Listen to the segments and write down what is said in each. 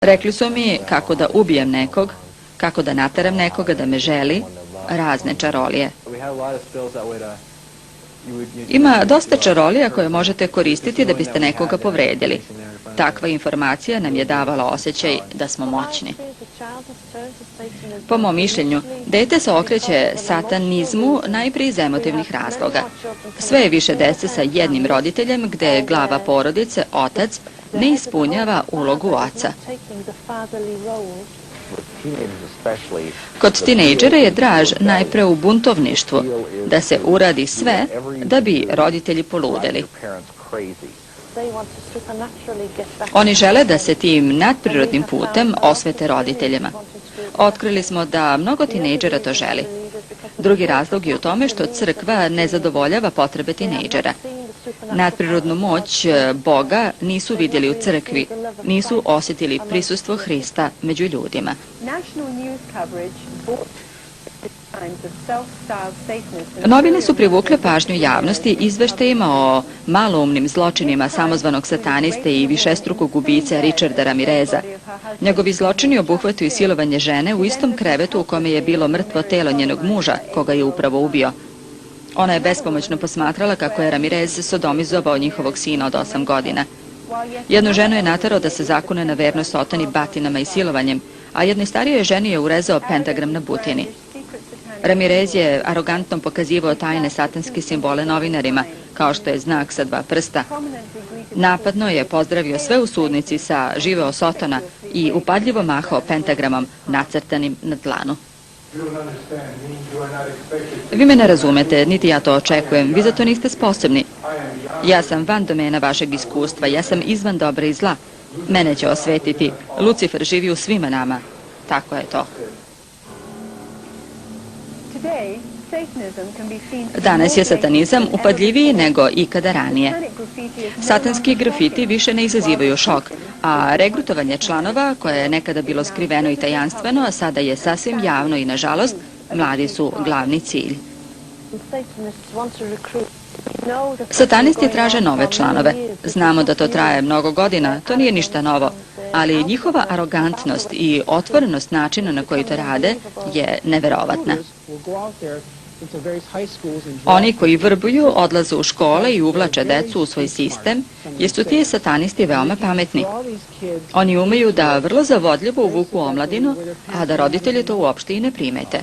Rekli su mi kako da ubijem nekog, kako da nateram nekoga da me želi, razne čarolije. Ima dosta čarolija koje možete koristiti da biste nekoga povredili. Takva informacija nam je davala osjećaj da smo moćni. Po mom mišljenju, dete se okreće satanizmu najprije iz emotivnih razloga. Sve je više dece sa jednim roditeljem gde glava porodice, otac, ne ispunjava ulogu oca. Kod tinejdžera je draž najpre u buntovništvu, da se uradi sve da bi roditelji poludeli. Oni žele da se tim nadprirodnim putem osvete roditeljima. Otkrili smo da mnogo tinejdžera to želi. Drugi razlog je u tome što crkva ne zadovoljava potrebe tinejdžera. Nadprirodnu moć Boga nisu vidjeli u crkvi, nisu osjetili prisustvo Hrista među ljudima. Novine su privukle pažnju javnosti izveštajima o maloumnim zločinima samozvanog sataniste i višestrukog ubice Richarda Ramireza. Njegovi zločini obuhvataju silovanje žene u istom krevetu u kome je bilo mrtvo telo njenog muža, koga je upravo ubio. Ona je bespomoćno posmatrala kako je Ramirez sodomizovao njihovog sina od 8 godina. Jednu ženu je naterao da se zakune na vernost sotoni batinama i silovanjem, a jednoj starijoj ženi je urezao pentagram na butini. Ramirez je arogantno pokazivao tajne satanske simbole novinarima, kao što je znak sa 2 prsta. Napadno je pozdravio sve u sudnici sa živeo Sotona i upadljivo mahao pentagramom nacrtanim na dlanu. Vi me ne razumete, niti ja to očekujem, vi za to niste sposobni. Ja sam van domena vašeg iskustva, ja sam izvan dobra i zla. Mene će osvetiti, Lucifer živi u svima nama. Tako je to. Danas je satanizam upadljiviji nego ikada ranije. Satanski grafiti više ne izazivaju šok, a regrutovanje članova, koje je nekada bilo skriveno i tajanstveno, a sada je sasvim javno i, nažalost, mladi su glavni cilj. Satanisti traže nove članove. Znamo da to traje mnogo godina, to nije ništa novo, ali njihova arogantnost i otvorenost načina na koji to rade je neverovatna. Oni koji vrbuju odlaze u škole i uvlače decu u svoj sistem, jer su ti satanisti veoma pametni. Oni umeju da vrlo zavodljivo uvuku omladinu, a da roditelji to uopšte i ne primete.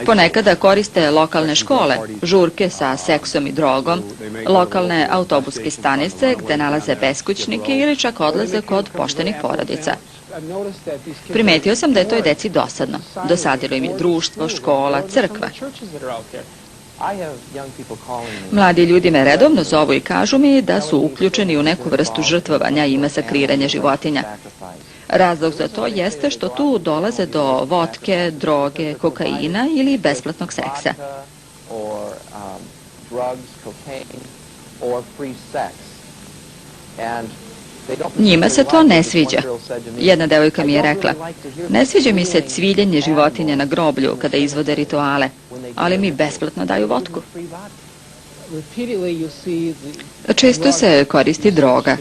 Ponekada koriste lokalne škole, žurke sa seksom i drogom, lokalne autobuske stanice gde nalaze beskućnike ili čak odlaze kod poštenih porodica. Primetio sam da je toj deci dosadno. Dosadilo im je društvo, škola, crkva. Mladi ljudi me redovno zovu i kažu mi da su uključeni u neku vrstu žrtvovanja i masakriranja životinja. Razlog za to jeste što tu dolaze do vodke, droge, kokaina ili besplatnog seksa. Njima se to ne sviđa. Jedna devojka mi je rekla, ne sviđa mi se cviljenje životinja na groblju kada izvode rituale, ali mi besplatno daju vodku. Često se koristi droga.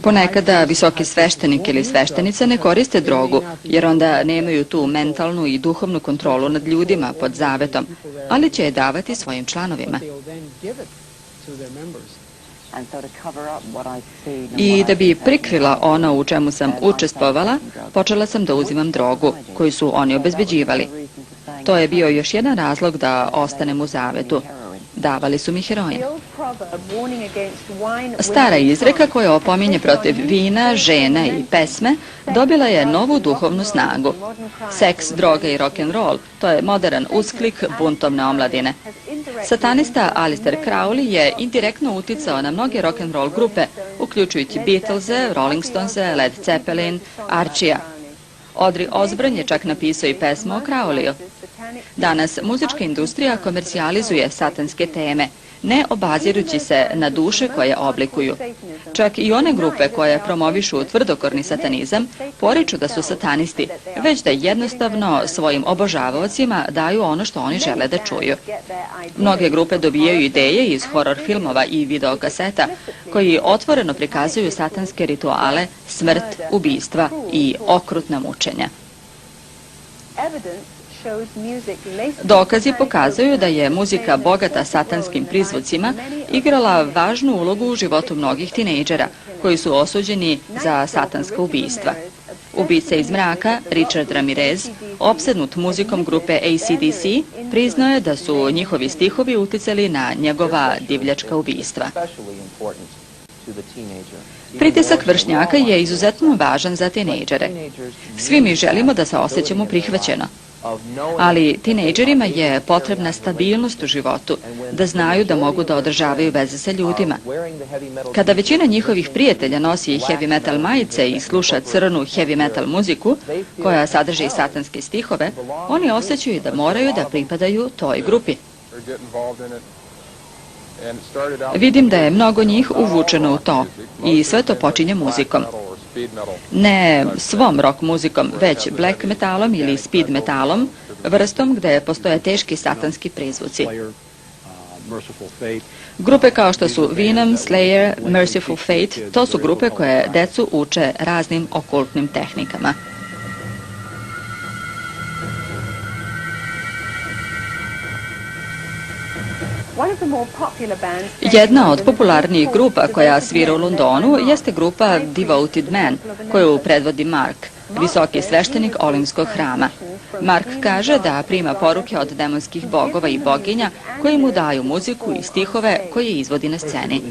Ponekada visoki sveštenik ili sveštenica ne koriste drogu, jer onda nemaju tu mentalnu i duhovnu kontrolu nad ljudima pod zavetom, ali će je davati svojim članovima. I da bi prikrila ono u čemu sam učestvovala, počela sam da uzimam drogu koju su oni obezbeđivali. To je bio još jedan razlog da ostanem u zavetu. Davali su mi heroin. Stara izreka koja opominje protiv vina, žena i pesme dobila je novu duhovnu snagu. Seks, droga i rock'n'roll, to je modern usklik buntovne omladine. Satanista Aleister Crowley je indirektno uticao na mnoge rock'n'roll grupe, uključujući Beatlese, Rolling Stonese, Led Zeppelin, Archija. Audrey Osbourne je čak napisao i pesmu o Crowleyu. Danas muzička industrija komercijalizuje satanske teme, ne obazirući se na duše koje oblikuju. Čak i one grupe koje promovišu tvrdokorni satanizam poriču da su satanisti, već da jednostavno svojim obožavaocima daju ono što oni žele da čuju. Mnoge grupe dobijaju ideje iz horor filmova i videokaseta koji otvoreno prikazuju satanske rituale, smrt, ubistva i okrutna mučenja. Dokazi pokazuju da je muzika bogata satanskim prizvucima igrala važnu ulogu u životu mnogih tinejdžera koji su osuđeni za satanska ubistva. Ubica iz mraka, Richard Ramirez, opsednut muzikom grupe AC/DC, priznao je da su njihovi stihovi uticali na njegova divljačka ubistva. Pritisak vršnjaka je izuzetno važan za tinejdžere. Svi mi želimo da se osjećamo prihvaćeno. Ali tinejdžerima je potrebna stabilnost u životu, da znaju da mogu da održavaju veze sa ljudima. Kada većina njihovih prijatelja nosi heavy metal majice i sluša crnu heavy metal muziku, koja sadrži satanske stihove, oni osjećaju da moraju da pripadaju toj grupi. Vidim da je mnogo njih uvučeno u to i sve to počinje muzikom. Ne svom rock muzikom, već black metalom ili speed metalom, vrstom gde postoje teški satanski prizvuci. Grupe kao što su Venom, Slayer, Merciful Fate, to su grupe koje decu uče raznim okultnim tehnikama. Jedna od popularnijih grupa koja svira u Londonu jeste grupa Devoted Man, koju predvodi Mark, visoki sveštenik Olimskog hrama. Mark kaže da prima poruke od demonskih bogova i boginja koji mu daju muziku i stihove koje izvodi na sceni.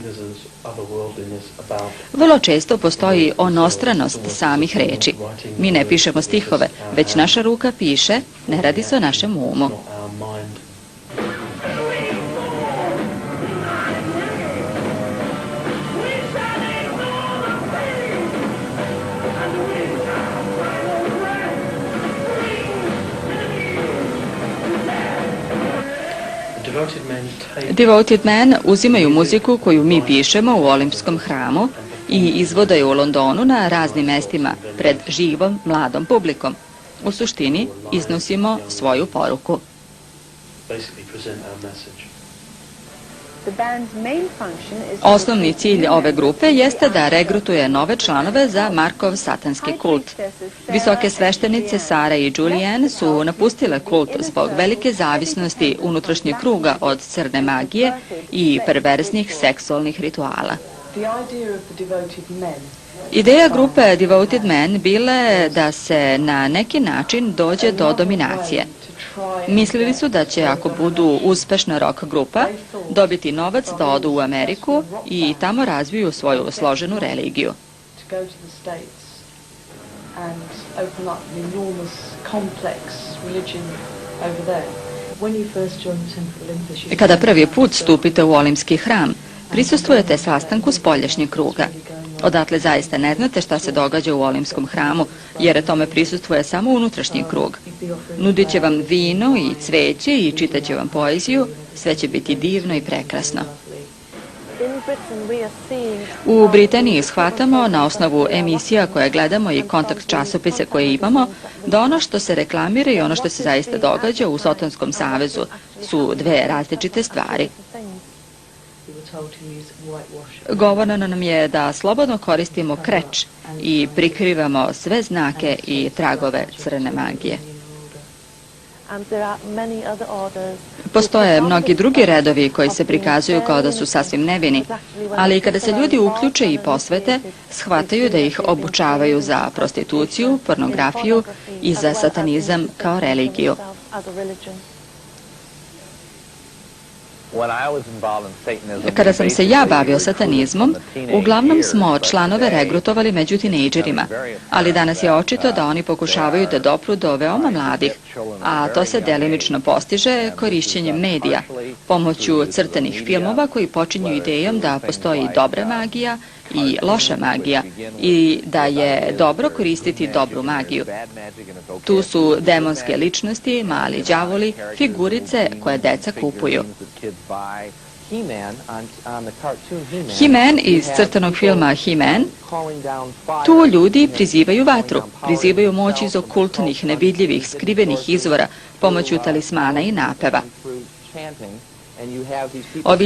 Vrlo često postoji onostranost samih reči. Mi ne pišemo stihove, već naša ruka piše, ne radi se o našem umu. Devoted Man uzimaju muziku koju mi pišemo u Olimpskom hramu i izvode ju u Londonu na raznim mestima pred živom, mladom publikom. U suštini iznosimo svoju poruku. Osnovni cilj ove grupe jeste da regrutuje nove članove za Markov satanski kult. Visoke sveštenice Sara i Julianne su napustile kult zbog velike zavisnosti unutrašnjeg kruga od crne magije i perverznih seksualnih rituala. Ideja grupe Devoted Men bila je da se na neki način dođe do dominacije. Mislili su da će, ako budu uspešna rock grupa, dobiti novac da odu u Ameriku i tamo razviju svoju složenu religiju. Kada prvi put stupite u Olimpski hram, prisustvujete sastanku spoljašnjeg kruga. Odatle zaista ne znate šta se događa u Olimpskom hramu, jer tome prisustvuje samo unutrašnji krug. Nudit će vam vino i cveće i čitaće vam poeziju, sve će biti divno i prekrasno. U Britaniji shvatamo na osnovu emisija koje gledamo i kontakt časopise koje imamo, da ono što se reklamira i ono što se zaista događa u Satanskom savezu su dve različite stvari. Govoreno nam je da slobodno koristimo kreč i prikrivamo sve znake i tragove crne magije. Postoje mnogi drugi redovi koji se prikazuju kao da su sasvim nevini, ali kada se ljudi uključe i posvete, shvataju da ih obučavaju za prostituciju, pornografiju i za satanizam kao religiju. Kada sam se ja bavio satanizmom, uglavnom smo članove regrutovali među tinejdžerima, ali danas je očito da oni pokušavaju da dopru do veoma mladih, a to se delimično postiže korišćenjem medija, pomoću crtanih filmova koji počinju idejom da postoji dobra magija i loša magija i da je dobro koristiti dobru magiju. Tu su demonske ličnosti, mali đavoli, figurice koje deca kupuju. He-Man iz crtanog filma He-Man, tu ljudi prizivaju vatru, prizivaju moć iz okultnih, nevidljivih, skrivenih izvora pomoću talismana i napeva. Ovi